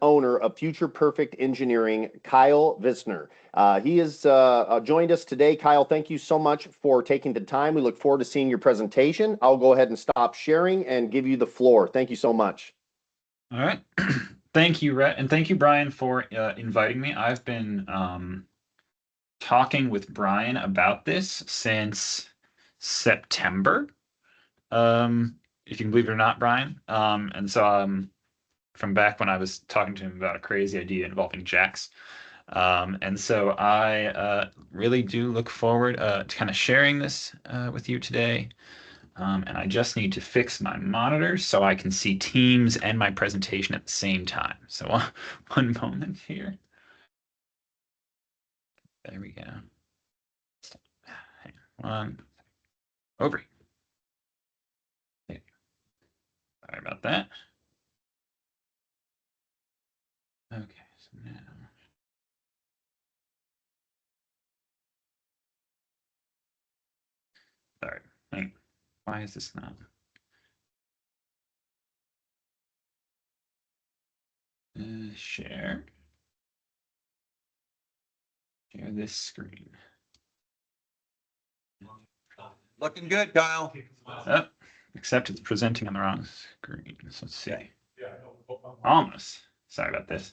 owner of Future Perfect Engineering, Kyle Vissner. He has joined us today. Kyle, thank you so much for taking the time. We look forward to seeing your presentation. I'll go ahead and stop sharing and give you the floor. Thank you so much. All right. Thank you, Rhett, and thank you, Brian, for inviting me. I've been talking with Brian about this since September, if you can believe it or not, Brian. And so from back when I was talking to him about a crazy idea involving jacks. And so I really do look forward to kind of sharing this with you today. And I just need to fix my monitor so I can see Teams and my presentation at the same time. So one moment here. There we go. Hang on. Over. Sorry about that. Okay, so now. Sorry. Hang. Why is this not? Share. Share this screen. Looking good, Kyle. Oh, except it's presenting on the wrong screen. So let's see. Almost. Sorry about this.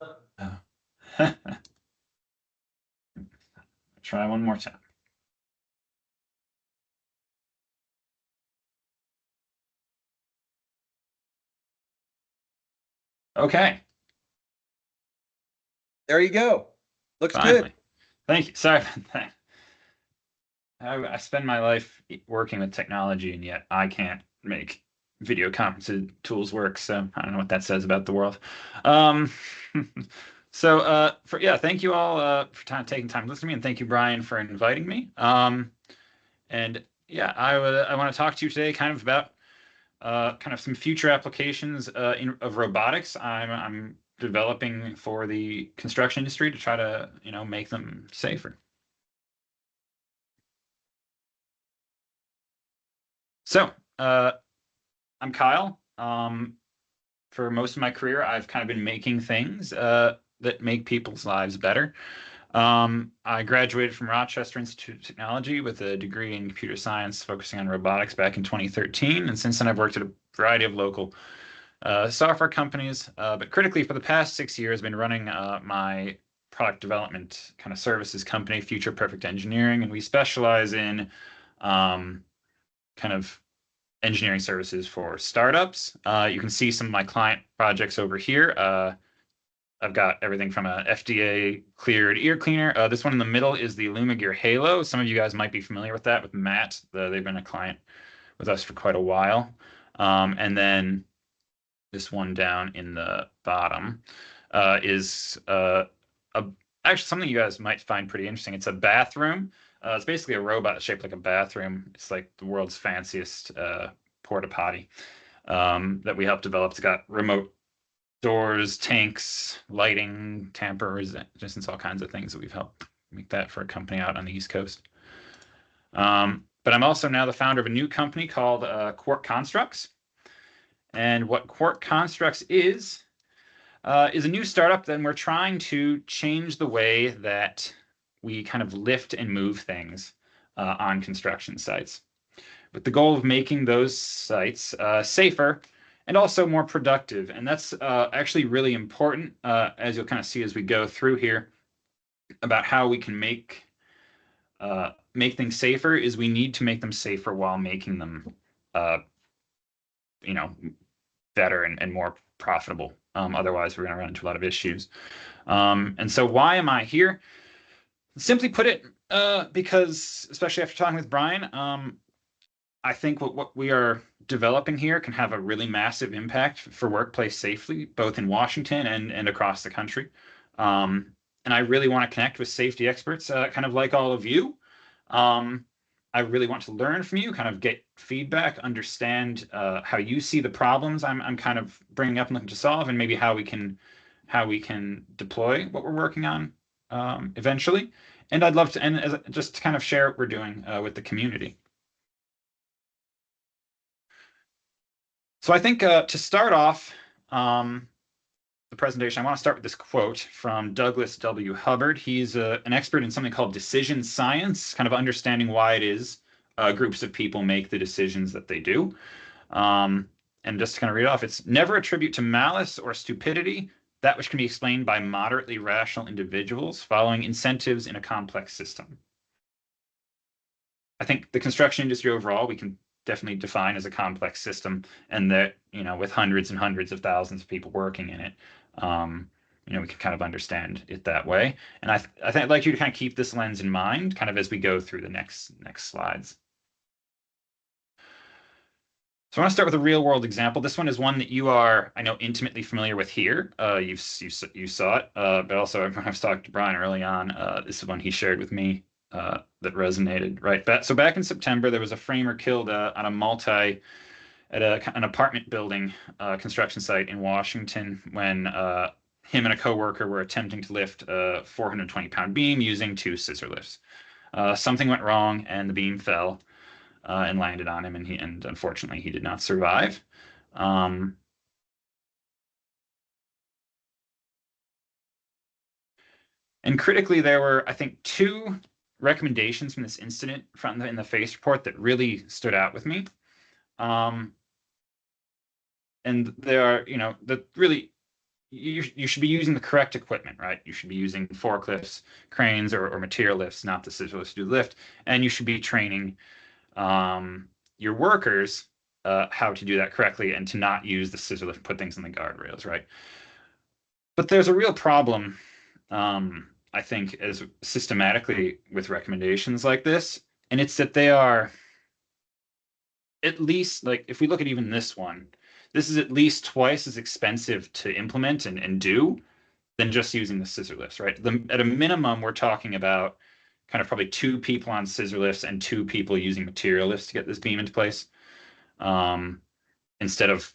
Oh. Try one more time. Okay. There you go. Looks Finally. good. Thank you. Sorry about that. I spend my life working with technology, and yet I can't make video conferencing tools work. So I don't know what that says about the world. Um, thank you all for taking time to listen to me, and thank you, Brian, for inviting me. And yeah, I want to talk to you today kind of about kind of some future applications of robotics. I'm developing for the construction industry to try to make them safer. So, I'm Kyle. For most of my career, I've kind of been making things that make people's lives better. I graduated from Rochester Institute of Technology with a degree in computer science, focusing on robotics back in 2013. And since then, I've worked at a variety of local software companies. But critically, for the past 6 years, I've been running my product development kind of services company, Future Perfect Engineering, and we specialize in kind of engineering services for startups. You can see some of my client projects over here. I've got everything from a FDA cleared ear cleaner. This one in the middle is the Lumigear Halo. Some of you guys might be familiar with that with Matt. They've been a client with us for quite a while. And then this one down in the bottom is actually something you guys might find pretty interesting. It's a bathroom. It's basically a robot shaped like a bathroom. It's like the world's fanciest porta potty that we helped develop. It's got remote doors, tanks, lighting, tamper resistance, all kinds of things that we've helped make that for a company out on the East Coast. But I'm also now the founder of a new company called Quark Constructs. And what Quark Constructs is a new startup that we're trying to change the way that we kind of lift and move things on construction sites, with the goal of making those sites safer and also more productive. And that's actually really important, as you'll kind of see as we go through here, about how we can make things safer. Is we need to make them safer while making them, better and more profitable. Otherwise, we're going to run into a lot of issues. And so why am I here? Simply put it, because especially after talking with Brian, I think what we are developing here can have a really massive impact for workplace safety, both in Washington and across the country. And I really want to connect with safety experts, kind of like all of you. I really want to learn from you, kind of get feedback, understand how you see the problems I'm kind of bringing up and looking to solve, and maybe how we can deploy what we're working on eventually. And I'd love to just to kind of share what we're doing with the community. So I think to start off, the presentation, I want to start with this quote from Douglas W. Hubbard. He's an expert in something called decision science, kind of understanding why it is groups of people make the decisions that they do. And just to kind of read off, it's never attribute to malice or stupidity that which can be explained by moderately rational individuals following incentives in a complex system. I think the construction industry overall, we can definitely define as a complex system, and that, with hundreds and hundreds of thousands of people working in it, we can kind of understand it that way. And I think I'd like you to kind of keep this lens in mind, kind of as we go through the next slides. So I want to start with a real world example. This one is one that you are, I know, intimately familiar with here. You saw it, but also I was talking to Brian early on. This is one he shared with me that resonated, right? So back in September, there was a framer killed at an apartment building construction site in Washington when him and a coworker were attempting to lift a 420-pound beam using 2 scissor lifts. Something went wrong and the beam fell and landed on him, and unfortunately he did not survive. And critically, there were, I think, 2 recommendations from this incident in the FACE report that really stood out with me. And there are, that really, you should be using the correct equipment, right? You should be using forklifts, cranes, or material lifts, not the scissor lifts to do the lift. And you should be training your workers how to do that correctly and to not use the scissor lift, put things in the guardrails, right? But there's a real problem, I think, as systematically with recommendations like this, and it's that they are at least, like, if we look at even this one, this is at least twice as expensive to implement and do than just using the scissor lifts, right? At a minimum, we're talking about kind of probably 2 people on scissor lifts and 2 people using material lifts to get this beam into place, instead of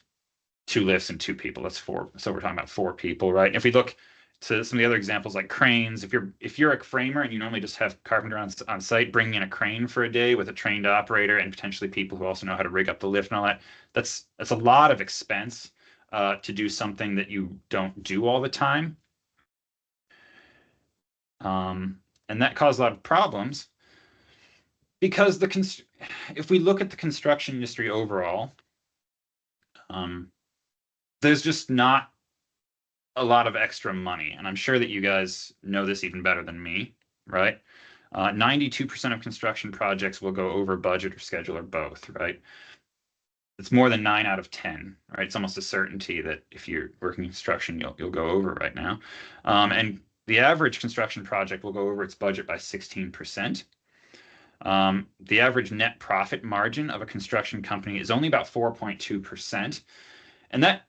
2 lifts and 2 people. That's 4. So we're talking about 4 people, right? And if we look to some of the other examples like cranes, if you're a framer and you normally just have carpenter on site, bringing in a crane for a day with a trained operator and potentially people who also know how to rig up the lift and all that, that's a lot of expense to do something that you don't do all the time. And that caused a lot of problems because if we look at the construction industry overall, there's just not a lot of extra money. And I'm sure that you guys know this even better than me, right? 92% of construction projects will go over budget or schedule or both, right? It's more than 9 out of 10, right? It's almost a certainty that if you're working construction, you'll go over right now. And the average construction project will go over its budget by 16%. The average net profit margin of a construction company is only about 4.2%. And that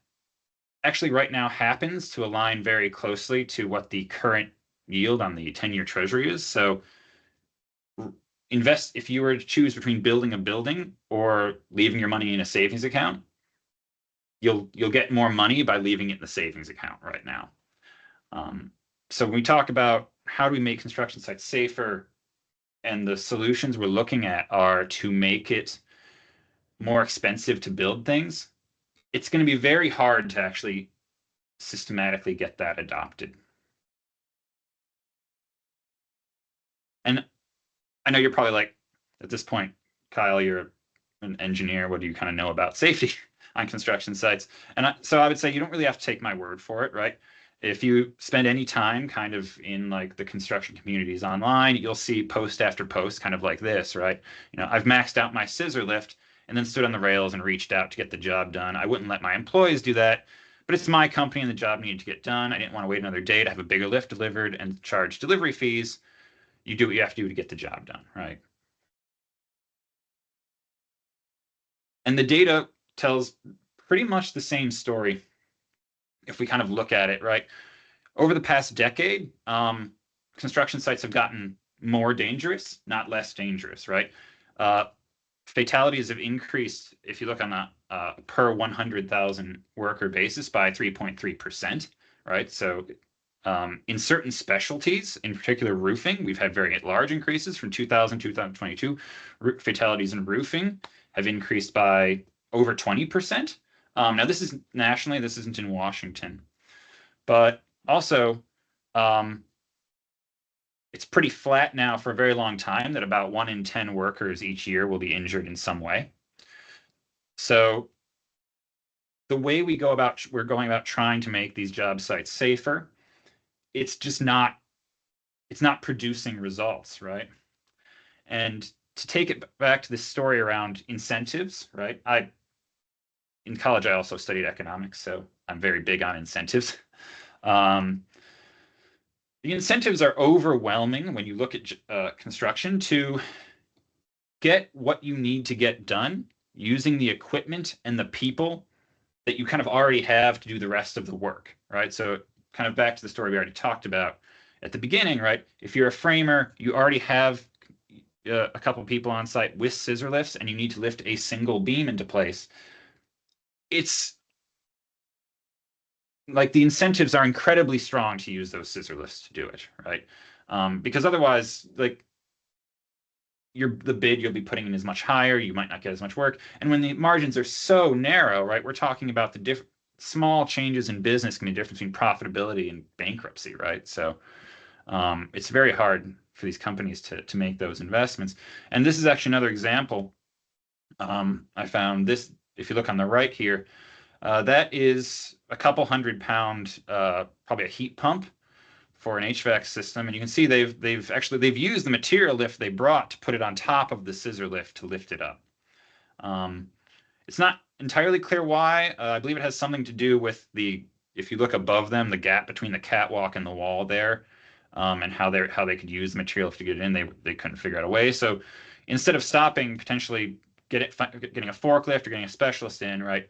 actually right now happens to align very closely to what the current yield on the 10-year treasury is. So if you were to choose between building a building or leaving your money in a savings account, you'll get more money by leaving it in the savings account right now. So when we talk about how do we make construction sites safer, and the solutions we're looking at are to make it more expensive to build things, it's going to be very hard to actually systematically get that adopted. And I know you're probably like, at this point, Kyle, you're an engineer. What do you kind of know about safety on construction sites? And so I would say you don't really have to take my word for it, right? If you spend any time kind of in like the construction communities online, you'll see post after post kind of like this, right? I've maxed out my scissor lift and then stood on the rails and reached out to get the job done. I wouldn't let my employees do that, but it's my company and the job needed to get done. I didn't want to wait another day to have a bigger lift delivered and charge delivery fees. You do what you have to do to get the job done, right? And the data tells pretty much the same story if we kind of look at it, right? Over the past decade, construction sites have gotten more dangerous, not less dangerous, right? Fatalities have increased, if you look on the per 100,000 worker basis, by 3.3%, right? So in certain specialties, in particular roofing, we've had very large increases from 2000 to 2022. Fatalities in roofing have increased by over 20%. Now, this is nationally, this isn't in Washington. But also, it's pretty flat now for a very long time that about 1 in 10 workers each year will be injured in some way. So the way we're going about trying to make these job sites safer, it's just not, it's not producing results, right? And to take it back to this story around incentives, right? In college, I also studied economics, so I'm very big on incentives. Um, the incentives are overwhelming when you look at construction to get what you need to get done using the equipment and the people that you kind of already have to do the rest of the work, right? So kind of back to the story we already talked about at the beginning, right? If you're a framer, you already have a couple people on site with scissor lifts and you need to lift a single beam into place. It's like the incentives are incredibly strong to use those scissor lifts to do it, right? Because otherwise, like the bid you'll be putting in is much higher, you might not get as much work. And when the margins are so narrow, right, we're talking about the different small changes in business can be the difference between profitability and bankruptcy, right? So it's very hard for these companies to make those investments. And this is actually another example. I found this, if you look on the right here, that is a couple £100, probably a heat pump for an HVAC system, and you can see they've used the material lift they brought to put it on top of the scissor lift to lift it up. It's not entirely clear why. I believe it has something to do with if you look above them, the gap between the catwalk and the wall there, and how they could use the material to get it in. They couldn't figure out a way. So instead of stopping, potentially getting a forklift or getting a specialist in, right?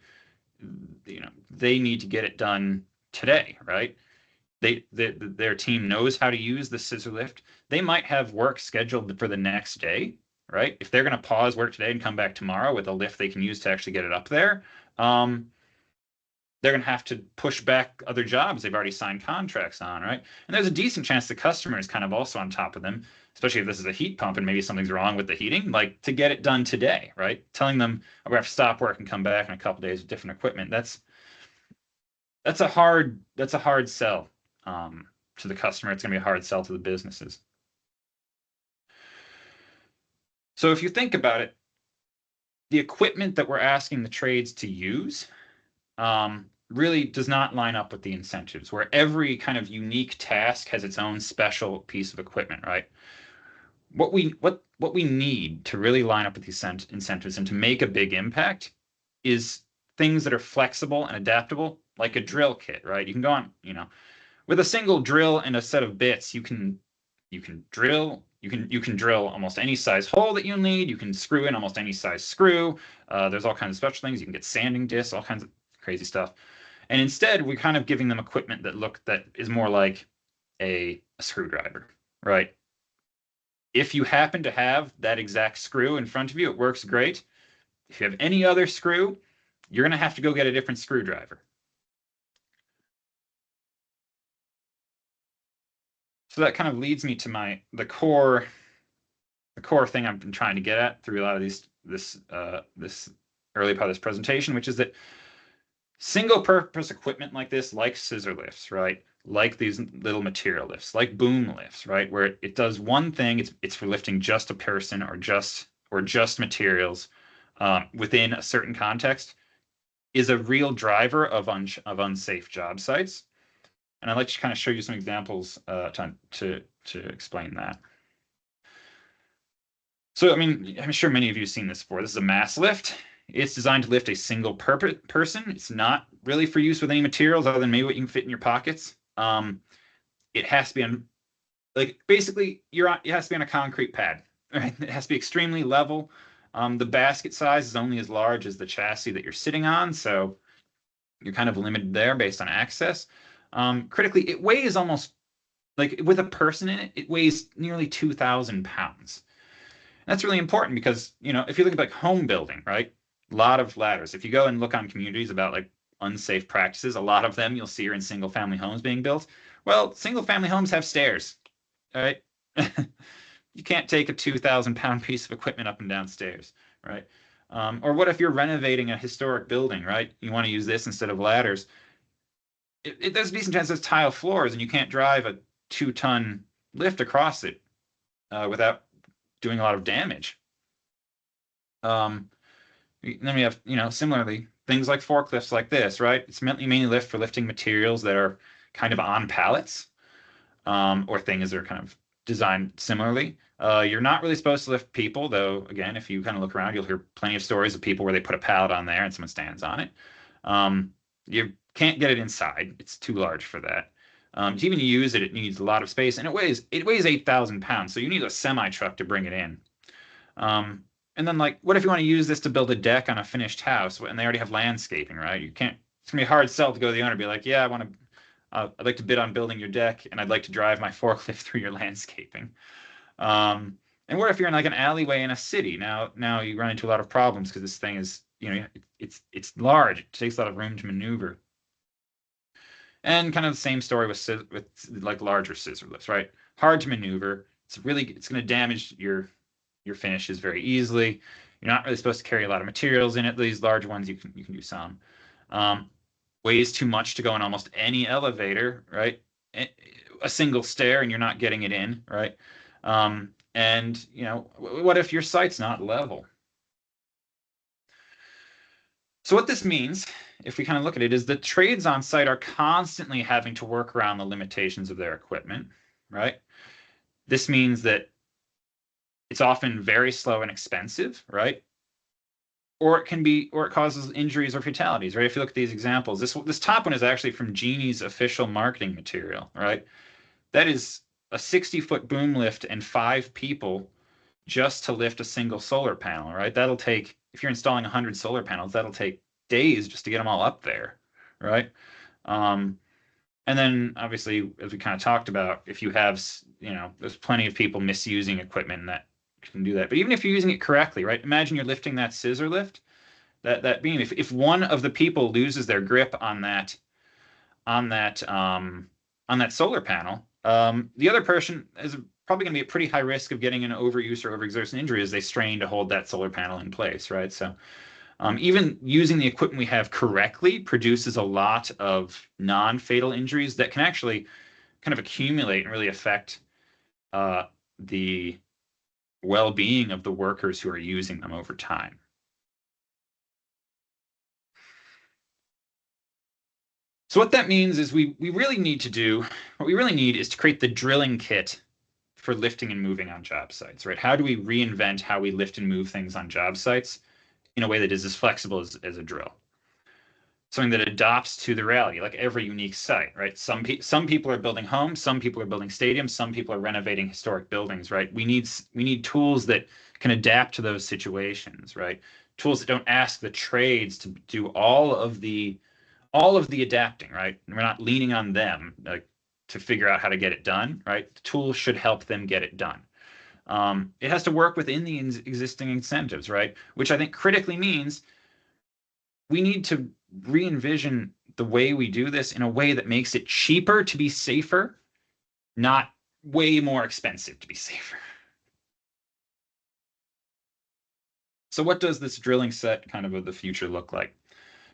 They need to get it done today, right? Their team knows how to use the scissor lift. They might have work scheduled for the next day, right? If they're going to pause work today and come back tomorrow with a lift they can use to actually get it up there, they're going to have to push back other jobs they've already signed contracts on, right? And there's a decent chance the customer is kind of also on top of them, especially if this is a heat pump and maybe something's wrong with the heating, like to get it done today, right? Telling them, oh, we have to stop work and come back in a couple days with different equipment. That's a hard sell to the customer. It's going to be a hard sell to the businesses. So if you think about it, the equipment that we're asking the trades to use really does not line up with the incentives, where every kind of unique task has its own special piece of equipment, right? What we need to really line up with these incentives and to make a big impact is things that are flexible and adaptable, like a drill kit, right? You can go on, with a single drill and a set of bits, you can drill almost any size hole that you need. You can screw in almost any size screw. There's all kinds of special things. You can get sanding discs, all kinds of crazy stuff. And instead, we're kind of giving them equipment that is more like a screwdriver, right? If you happen to have that exact screw in front of you, it works great. If you have any other screw, you're going to have to go get a different screwdriver. So that kind of leads me to the core thing I've been trying to get at through a lot of this early part of this presentation, which is that single purpose equipment like this, like scissor lifts, right? Like these little material lifts, like boom lifts, right? Where it does one thing, it's for lifting just a person or just materials within a certain context, is a real driver of unsafe job sites. And I'd like to kind of show you some examples to explain that. So, I mean, I'm sure many of you have seen this before. This is a mass lift. It's designed to lift a single person. It's not really for use with any materials other than maybe what you can fit in your pockets. It has to be on, like, basically, it has to be on a concrete pad, right? It has to be extremely level. The basket size is only as large as the chassis that you're sitting on, so you're kind of limited there based on access. Critically, it weighs almost, like with a person in it, it weighs nearly 2,000 pounds. That's really important because, if you look at like home building, right? A lot of ladders. If you go and look on communities about like unsafe practices, a lot of them you'll see are in single family homes being built. Well, single family homes have stairs, all right? You can't take a 2,000-pound piece of equipment up and down stairs, right? Or what if you're renovating a historic building, right? You want to use this instead of ladders. there's a decent chance there's tile floors, and you can't drive a 2-ton lift across it without doing a lot of damage. Then we have, similarly, things like forklifts like this, right? It's mainly lift for lifting materials that are kind of on pallets, or things that are kind of designed similarly. You're not really supposed to lift people, though. Again, if you kind of look around, you'll hear plenty of stories of people where they put a pallet on there and someone stands on it. You can't get it inside; it's too large for that. To even use it, it needs a lot of space, and it weighs 8,000 pounds, so you need a semi truck to bring it in. And then, like, what if you want to use this to build a deck on a finished house and they already have landscaping, right? You can't. It's gonna be a hard sell to go to the owner and be like, "Yeah, I'd like to bid on building your deck, and I'd like to drive my forklift through your landscaping." And what if you're in like an alleyway in a city? Now you run into a lot of problems because this thing is, it's large. It takes a lot of room to maneuver. And kind of the same story with like larger scissor lifts, right? Hard to maneuver. It's going to damage your finishes very easily. You're not really supposed to carry a lot of materials in it. These large ones you can do some. Weighs too much to go in almost any elevator, right? A single stair and you're not getting it in, right? And what if your site's not level? So what this means, if we kind of look at it, is that trades on site are constantly having to work around the limitations of their equipment, right? This means that it's often very slow and expensive, right? Or it causes injuries or fatalities, right? If you look at these examples, this top one is actually from Genie's official marketing material, right? That is a 60-foot boom lift and 5 people just to lift a single solar panel, right? That'll take, if you're installing 100 solar panels, that'll take days just to get them all up there, right? And then obviously, as we kind of talked about, if you have, there's plenty of people misusing equipment that can do that. But even if you're using it correctly, right? Imagine you're lifting that scissor lift, that beam. If one of the people loses their grip on that solar panel, the other person is probably going to be at pretty high risk of getting an overuse or overexertion injury as they strain to hold that solar panel in place, right? So even using the equipment we have correctly produces a lot of non-fatal injuries that can actually kind of accumulate and really affect the well-being of the workers who are using them over time. So what that means is what we really need is to create the drilling kit for lifting and moving on job sites, right? How do we reinvent how we lift and move things on job sites in a way that is as flexible as a drill? Something that adapts to the reality, like every unique site, right? Some people are building homes, some people are building stadiums, some people are renovating historic buildings, right? We need tools that can adapt to those situations, right? Tools that don't ask the trades to do all of the adapting, right? We're not leaning on them to figure out how to get it done, right? The tools should help them get it done. It has to work within the existing incentives, right? Which I think critically means we need to re-envision the way we do this in a way that makes it cheaper to be safer, not way more expensive to be safer. So what does this drilling set kind of the future look like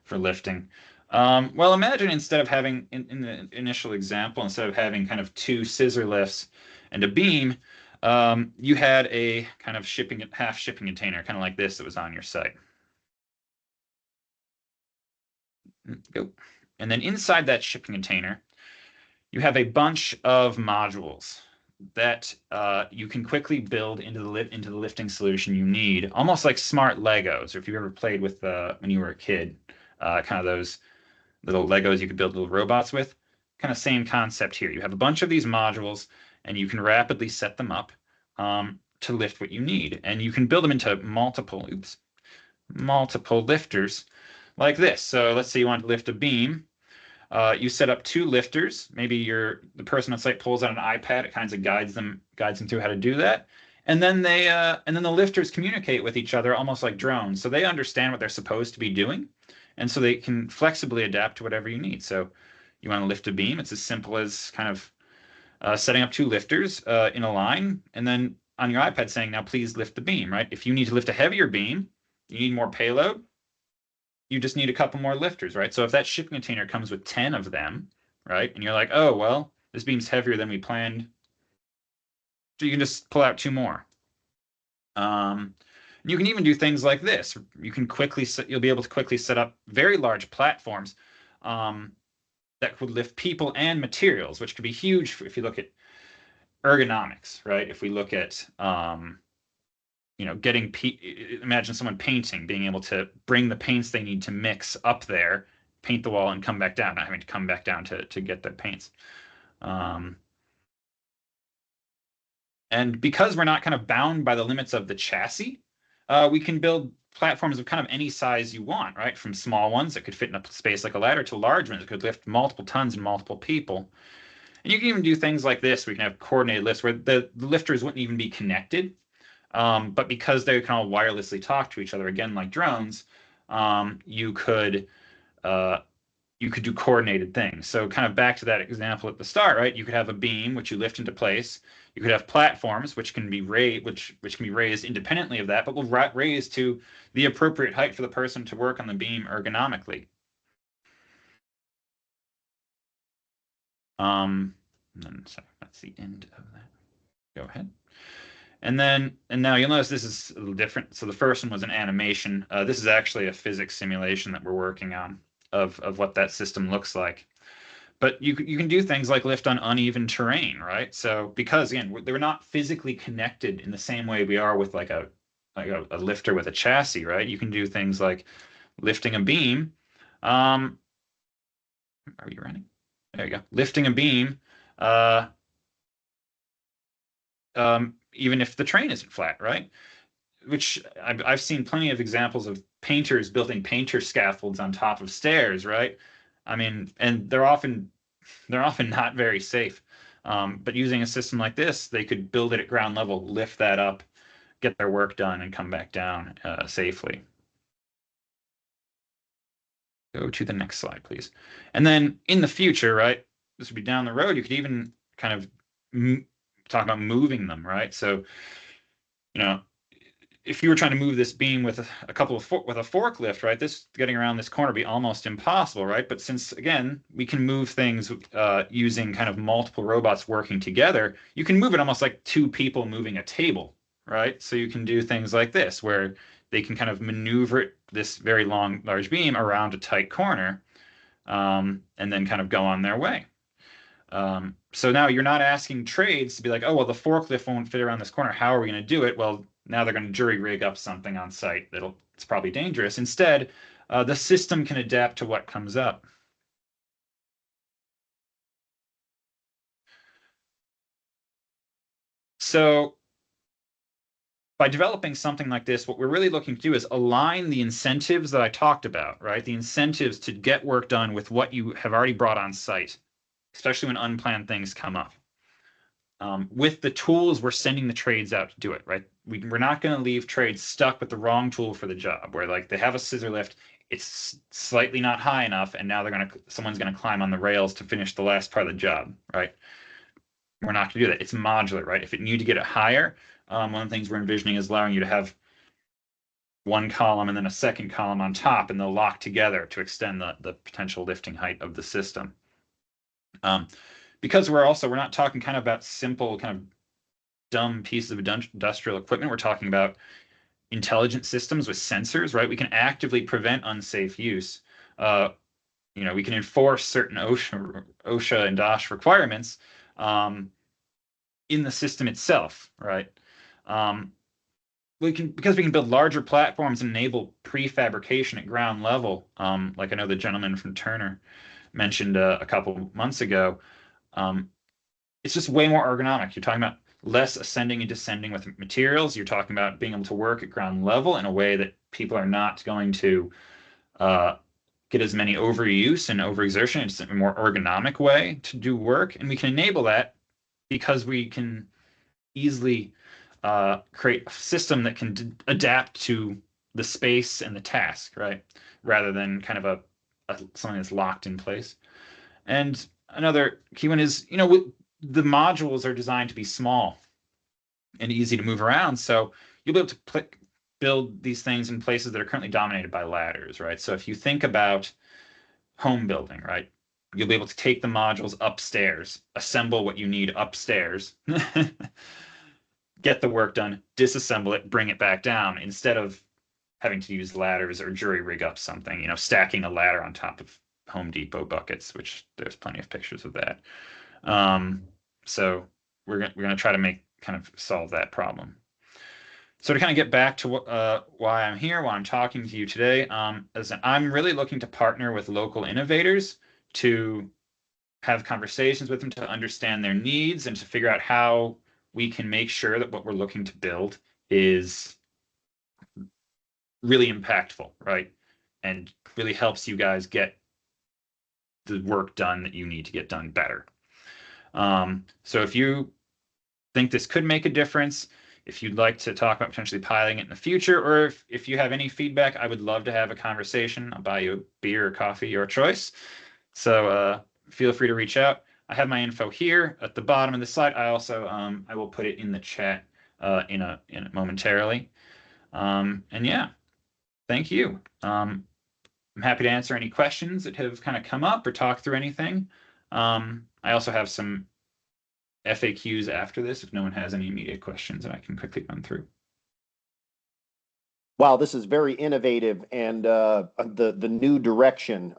for lifting? Well, imagine instead of having, in the initial example, instead of having kind of 2 scissor lifts and a beam, you had a kind of half shipping container, kind of like this that was on your site. Go. And then inside that shipping container, you have a bunch of modules that you can quickly build into the lifting solution you need, almost like smart Legos, or if you've ever played with when you were a kid, kind of those little Legos you could build little robots with. Kind of same concept here. You have a bunch of these modules, and you can rapidly set them up to lift what you need, and you can build them into multiple lifters like this. So let's say you want to lift a beam. You set up 2 lifters. Maybe the person on site pulls out an iPad. It kind of guides them through how to do that. And then the lifters communicate with each other almost like drones. So they understand what they're supposed to be doing, and so they can flexibly adapt to whatever you need. So you want to lift a beam. It's as simple as kind of setting up 2 lifters in a line, and then on your iPad saying, "Now please lift the beam." Right? If you need to lift a heavier beam, you need more payload. You just need a couple more lifters, right? So if that shipping container comes with 10 of them, right? And you're like, oh, well, this beam's heavier than we planned. So you can just pull out 2 more. You can even do things like this. You'll be able to quickly set up very large platforms that could lift people and materials, which could be huge if you look at ergonomics, right? If we look at imagine someone painting, being able to bring the paints they need to mix up there, paint the wall, and come back down, not having to come back down to get the paints. And because we're not kind of bound by the limits of the chassis, we can build platforms of kind of any size you want, right? From small ones that could fit in a space like a ladder to large ones that could lift multiple tons and multiple people. And you can even do things like this. We can have coordinated lifts where the lifters wouldn't even be connected. But because they can all wirelessly talk to each other, again, like drones, you could do coordinated things. So kind of back to that example at the start, right? You could have a beam which you lift into place. You could have platforms which can be raised independently of that, but will raise to the appropriate height for the person to work on the beam ergonomically. Sorry, that's the end of that. Go ahead. And now you'll notice this is a little different. So the first one was an animation. This is actually a physics simulation that we're working on of what that system looks like. But you can do things like lift on uneven terrain, right? So because again, they're not physically connected in the same way we are with like a lifter with a chassis, right? You can do things like lifting a beam. Are you running? There you go. Lifting a beam. Even if the terrain isn't flat, right? Which I've seen plenty of examples of painters building painter scaffolds on top of stairs, right? I mean, and they're often not very safe. But using a system like this, they could build it at ground level, lift that up, get their work done, and come back down safely. Go to the next slide, please. And then in the future, right, this would be down the road, you could even kind of talk about moving them, right? So, if you were trying to move this beam with a forklift, right, this getting around this corner would be almost impossible, right? But since again we can move things using kind of multiple robots working together, you can move it almost like 2 people moving a table, right? So you can do things like this where they can kind of maneuver this very large beam around a tight corner, and then kind of go on their way. So now you're not asking trades to be like, oh, well, the forklift won't fit around this corner. How are we going to do it? Well, now they're going to jury rig up something on site it's probably dangerous. Instead, the system can adapt to what comes up. So by developing something like this, what we're really looking to do is align the incentives that I talked about, right? The incentives to get work done with what you have already brought on site, especially when unplanned things come up. With the tools, we're sending the trades out to do it, right? We're not going to leave trades stuck with the wrong tool for the job, where like they have a scissor lift, it's slightly not high enough, and now someone's going to climb on the rails to finish the last part of the job, right? We're not going to do that. It's modular, right? If it need to get it higher, one of the things we're envisioning is allowing you to have one column and then a second column on top, and they'll lock together to extend the potential lifting height of the system. Because we're not talking kind of about simple kind of dumb pieces of industrial equipment. We're talking about intelligent systems with sensors, right? We can actively prevent unsafe use. We can enforce certain OSHA and DOSH requirements in the system itself, right? Because we can build larger platforms and enable prefabrication at ground level, like I know the gentleman from Turner mentioned a couple months ago. It's just way more ergonomic. You're talking about less ascending and descending with materials. You're talking about being able to work at ground level in a way that people are not going to get as many overuse and overexertion. It's a more ergonomic way to do work. And we can enable that because we can easily create a system that can adapt to the space and the task, right? Rather than kind of something that's locked in place. And another key one is, the modules are designed to be small and easy to move around. So you'll be able to build these things in places that are currently dominated by ladders, right? So if you think about home building, right? you'll be able to take the modules upstairs, assemble what you need upstairs, get the work done, disassemble it, bring it back down, instead of having to use ladders or jury rig up something, stacking a ladder on top of Home Depot buckets, which there's plenty of pictures of that. So we're gonna try to solve that problem. So to kind of get back to why I'm here, why I'm talking to you today, I'm really looking to partner with local innovators to have conversations with them to understand their needs and to figure out how we can make sure that what we're looking to build is really impactful, right? And really helps you guys get the work done that you need to get done better. So if you think this could make a difference, if you'd like to talk about potentially piloting it in the future, or if you have any feedback, I would love to have a conversation. I'll buy you a beer or coffee, your choice. So feel free to reach out. I have my info here at the bottom of the slide. I also I will put it in the chat in a momentarily. And yeah, thank you. I'm happy to answer any questions that have kind of come up or talk through anything. I also have some FAQs after this if no one has any immediate questions that I can quickly run through. Wow, this is very innovative and the new direction.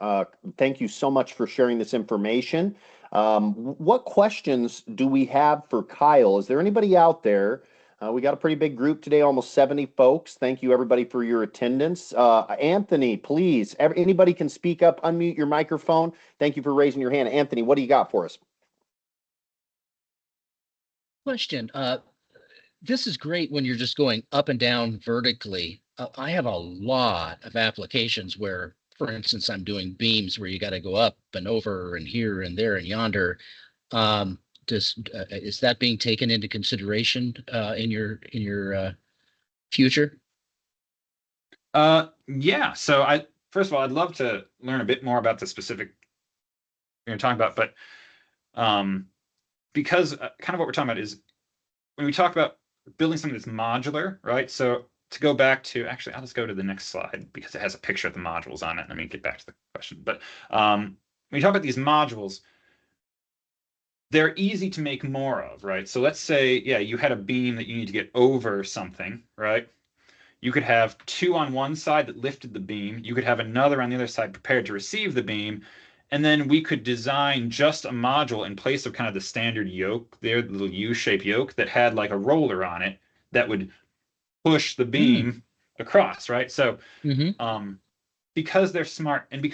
Thank you so much for sharing this information. What questions do we have for Kyle? Is there anybody out there? We got a pretty big group today, almost 70 folks. Thank you everybody for your attendance. Anthony, please, anybody can speak up, unmute your microphone. Thank you for raising your hand. Anthony, what do you got for us? Question. This is great when you're just going up and down vertically. I have a lot of applications where, for instance, I'm doing beams where you got to go up and over and here and there and yonder. Is that being taken into consideration in your future? Yeah. So first of all, I'd love to learn a bit more about the specific you're talking about, but because kind of what we're talking about is when we talk about building something that's modular, right? So to go back to, actually, I'll just go to the next slide because it has a picture of the modules on it. Let me get back to the question. But when you talk about these modules, they're easy to make more of, right? So let's say, yeah, you had a beam that you need to get over something, right? You could have two on one side that lifted the beam. You could have another on the other side prepared to receive the beam. And then we could design just a module in place of kind of the standard yoke there, the little U-shaped yoke that had like a roller on it that would push the beam across, right? So because they're smart and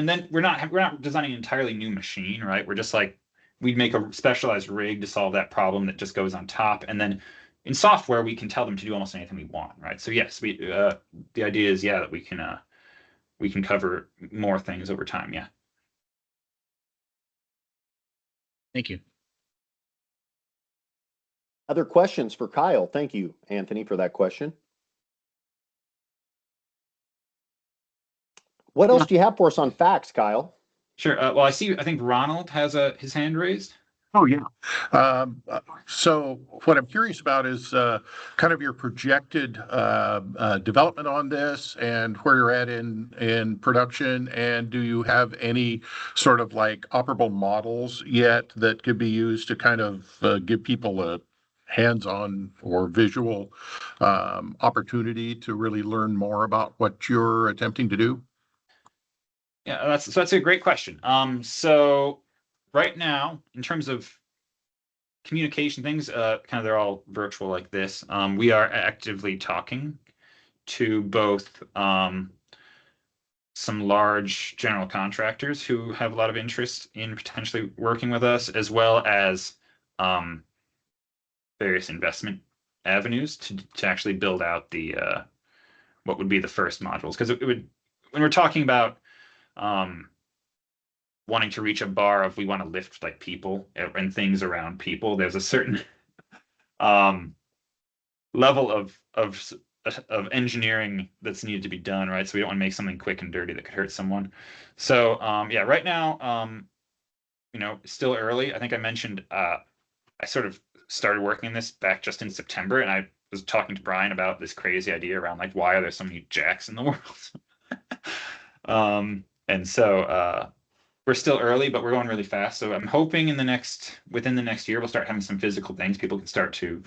then we're not designing an entirely new machine, right? We're just like, we'd make a specialized rig to solve that problem that just goes on top. And then in software, we can tell them to do almost anything we want, right? So yes, the idea is, yeah, that we can cover more things over time. Yeah. Thank you. Other questions for Kyle? Thank you, Anthony, for that question. What else do you have for us on facts, Kyle? Sure. Well, I think Ronald has his hand raised. Oh, yeah. So what I'm curious about is kind of your projected development on this and where you're at in production. And do you have any sort of like operable models yet that could be used to kind of give people a hands-on or visual opportunity to really learn more about what you're attempting to do? Yeah, that's a great question. So right now, in terms of communication things, kind of they're all virtual like this. We are actively talking to both some large general contractors who have a lot of interest in potentially working with us, as well as various investment avenues to actually build out the what would be the first modules. Because it would, when we're talking about wanting to reach a bar of we want to lift like people and things around people, there's a certain level of engineering that's needed to be done, right? So we don't want to make something quick and dirty that could hurt someone. So yeah, right now, still early. I think I mentioned I sort of started working on this back just in September, and I was talking to Brian about this crazy idea around like why are there so many jacks in the world? And so we're still early, but we're going really fast. So I'm hoping within the next year, we'll start having some physical things people can start to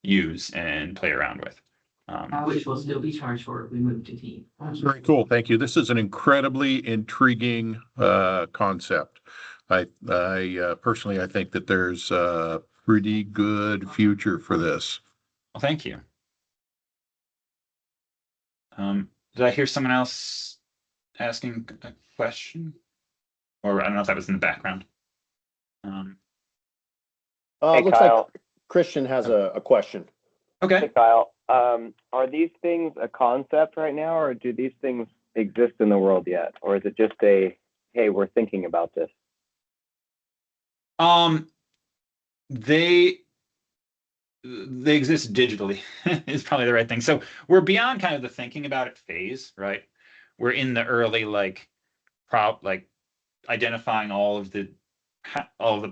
use and play around with. Which will still be charged for if we move to Team. Very cool. Thank you. This is an incredibly intriguing concept. I personally, I think that there's a pretty good future for this. Well, thank you. Did I hear someone else asking a question? Or I don't know if that was in the background. Hey, Looks Kyle. like Christian has a question. Okay. Hey, Kyle. Are these things a concept right now, or do these things exist in the world yet? Or is it just hey, we're thinking about this? They exist digitally is probably the right thing. So we're beyond kind of the thinking about it phase, right? We're in the early like identifying all of the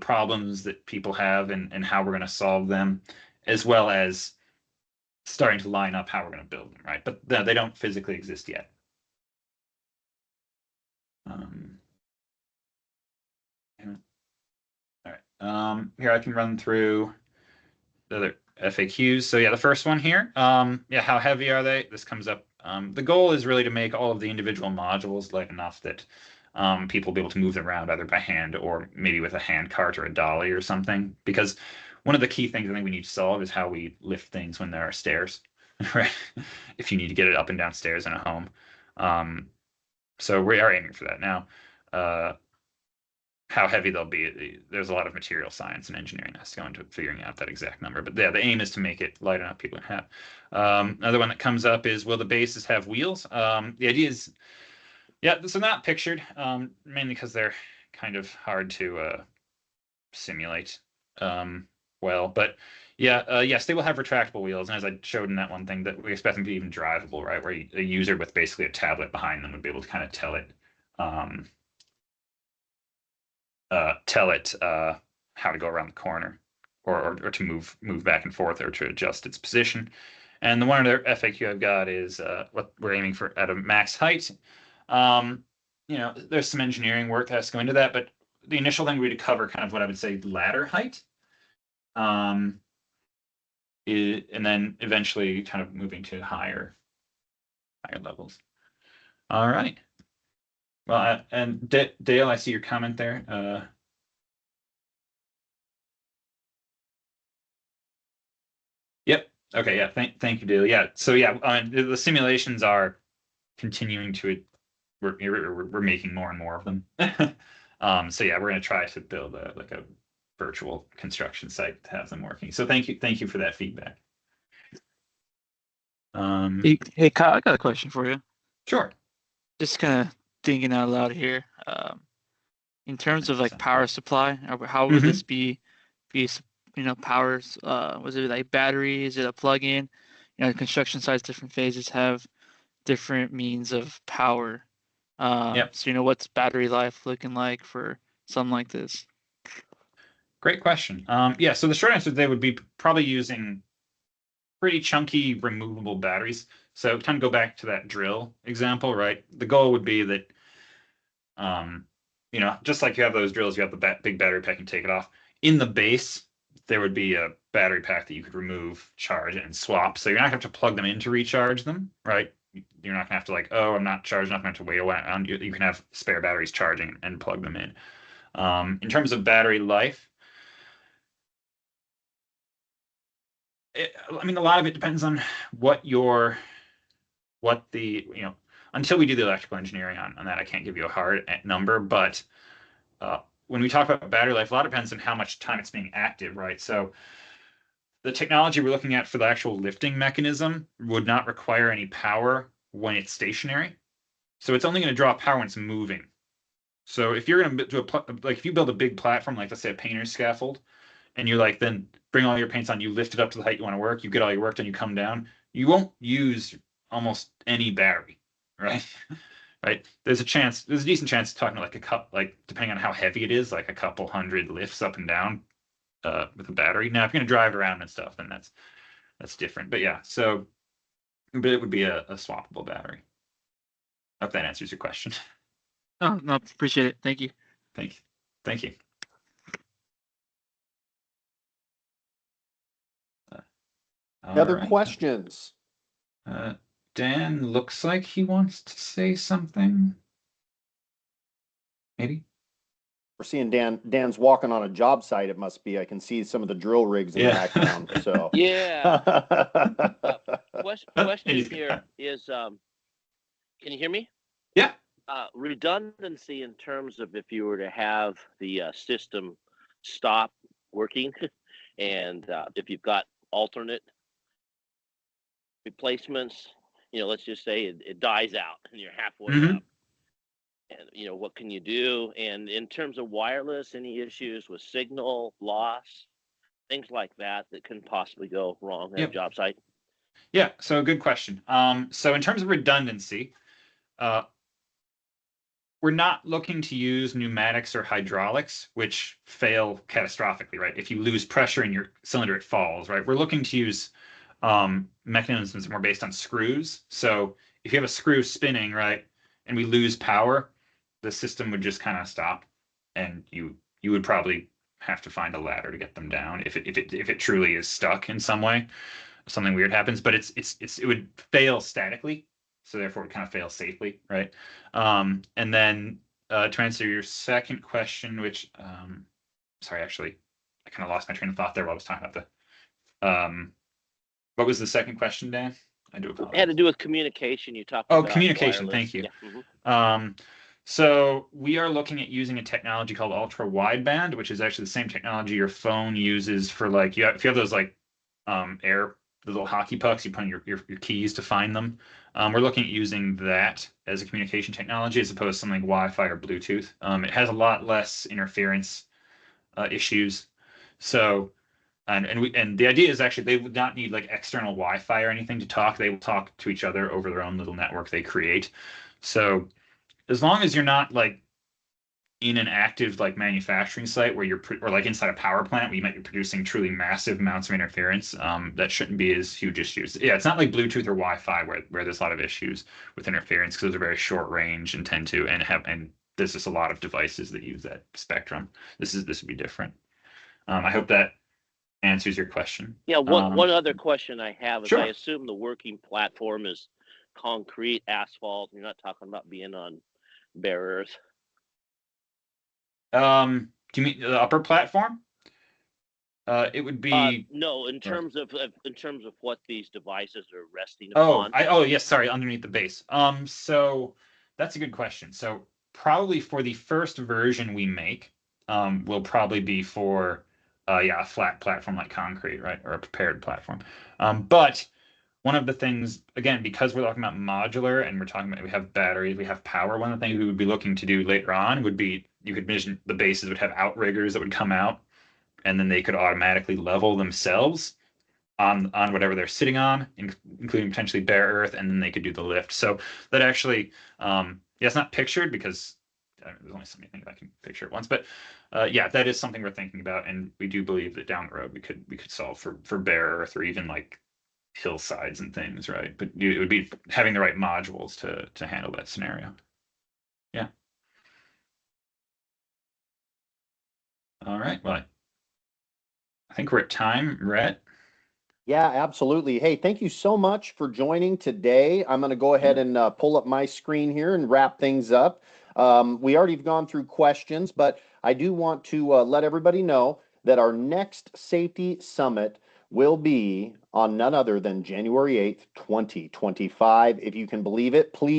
problems that people have and how we're going to solve them, as well as starting to line up how we're going to build them, right? But they don't physically exist yet. All right. Here I can run through the other FAQs. So yeah, the first one here. Yeah, how heavy are they? This comes up. The goal is really to make all of the individual modules light enough that people will be able to move them around either by hand or maybe with a hand cart or a dolly or something. Because one of the key things I think we need to solve is how we lift things when there are stairs, right? If you need to get it up and down stairs in a home. So we are aiming for that now. How heavy they'll be, there's a lot of material science and engineering that has to go into figuring out that exact number. But yeah, the aim is to make it light enough people can have. Another one that comes up is, will the bases have wheels? The idea is, yeah, so not pictured, mainly because they're kind of hard to simulate well. But yeah, yes, they will have retractable wheels. And as I showed in that one thing, that we expect them to be even drivable, right? Where a user with basically a tablet behind them would be able to kind of tell it how to go around the corner or to move back and forth or to adjust its position. And the one other FAQ I've got is what we're aiming for at a max height. There's some engineering work that has to go into that, but the initial thing we'd cover kind of what I would say ladder height. And then eventually kind of moving to higher levels. All right. Well, and Dale, I see your comment there. Yep. Okay. Yeah. Thank you, Dale. Yeah. So yeah, the simulations are continuing to. We're making more and more of them. So yeah, we're going to try to build a virtual construction site to have them working. So thank you for that feedback. Hey, Kyle, I got a question for you. Sure. Just kind of thinking out loud here. In terms of like power supply, how would this be powers? Was it like battery? Is it a plug-in? Construction sites, different phases have different means of power. So what's battery life looking like for something like this? Great question. Yeah, so the short answer, they would be probably using pretty chunky removable batteries. So kind of go back to that drill example, right? The goal would be that, just like you have those drills, you have the big battery pack and take it off. In the base, there would be a battery pack that you could remove, charge, and swap. So you're not going to have to plug them in to recharge them, right? You're not going to have to I'm not charged enough, I'm going to have to wait around. You can have spare batteries charging and plug them in. In terms of battery life, a lot of it depends on until we do the electrical engineering on that, I can't give you a hard number, but when we talk about battery life, a lot depends on how much time it's being active, right? So the technology we're looking at for the actual lifting mechanism would not require any power when it's stationary. So it's only going to draw power when it's moving. So if you're going to do if you build a big platform, like let's say a painter's scaffold, and you then bring all your paints on, you lift it up to the height you want to work, you get all your work done, you come down, you won't use almost any battery, right? Right? There's a decent chance talking depending on how heavy it is, like a couple hundred lifts up and down with a battery. Now, if you're going to drive it around and stuff, then that's different. But yeah, but it would be a swappable battery. I hope that answers your question. Oh, no, appreciate it. Thank you. Thank you. Thank you. Other All right. questions? Dan looks like he wants to say something. Maybe. We're seeing Dan's walking on a job site. It must be. I can see some of the drill rigs in the background. So Yeah. Question he's- here is, can you hear me? Yeah. Redundancy in terms of if you were to have the system stop working, and if you've got alternate replacements, let's just say it dies out and you're halfway up. And what can you do? And in terms of wireless, any issues with signal loss, things like that can possibly go wrong at a job site? Yeah, so good question. So in terms of redundancy, we're not looking to use pneumatics or hydraulics, which fail catastrophically, right? If you lose pressure in your cylinder, it falls, right? We're looking to use mechanisms more based on screws. So if you have a screw spinning, right, and we lose power, the system would just kind of stop, and you would probably have to find a ladder to get them down if it truly is stuck in some way. Something weird happens, but it would fail statically, so therefore it kind of fails safely, right? And then to answer your second question, which sorry, actually, I kind of lost my train of thought there while I was talking about the what was the second question, Dan? I do apologize. It had to do with communication. You talked about wireless. communication. Thank you. Yeah. So we are looking at using a technology called ultra wideband, which is actually the same technology your phone uses for if you have those the little hockey pucks, you put in your keys to find them. We're looking at using that as a communication technology as opposed to something like Wi-Fi or Bluetooth. It has a lot less interference issues. So, and the idea is actually they would not need like external Wi-Fi or anything to talk. They will talk to each other over their own little network they create. So as long as you're not like in an active like manufacturing site where or like inside a power plant where you might be producing truly massive amounts of interference, that shouldn't be as huge issues. Yeah, it's not like Bluetooth or Wi-Fi where there's a lot of issues with interference because those are very short range and tend to and there's just a lot of devices that use that spectrum. This would be different. I hope that answers your question. Yeah. One other question I have is, sure. I assume the working platform is concrete, asphalt. You're not talking about being on bare earth. Do you mean the upper platform? It would be no, in terms of what these devices are resting Oh, upon. yes, sorry, underneath the base. So that's a good question. So probably for the first version we make, will probably be for a flat platform like concrete, right, or a prepared platform. But one of the things, again, because we're talking about modular and we're talking about we have batteries, we have power, one of the things we would be looking to do later on would be you could envision the bases would have outriggers that would come out and then they could automatically level themselves on whatever they're sitting on, including potentially bare earth, and then they could do the lift. So that actually, it's not pictured because there's only so many things I can picture at once. But that is something we're thinking about, and we do believe that down the road we could solve for bare earth or even like hillsides and things, right? But it would be having the right modules to handle that scenario. Yeah. All right. Well, I think we're at time, Rhett. Yeah, absolutely. Hey, thank you so much for joining today. I'm going to go ahead and pull up my screen here and wrap things up. We already have gone through questions, but I do want to let everybody know that our next safety summit will be on none other than January 8th, 2025. If you can believe it, please.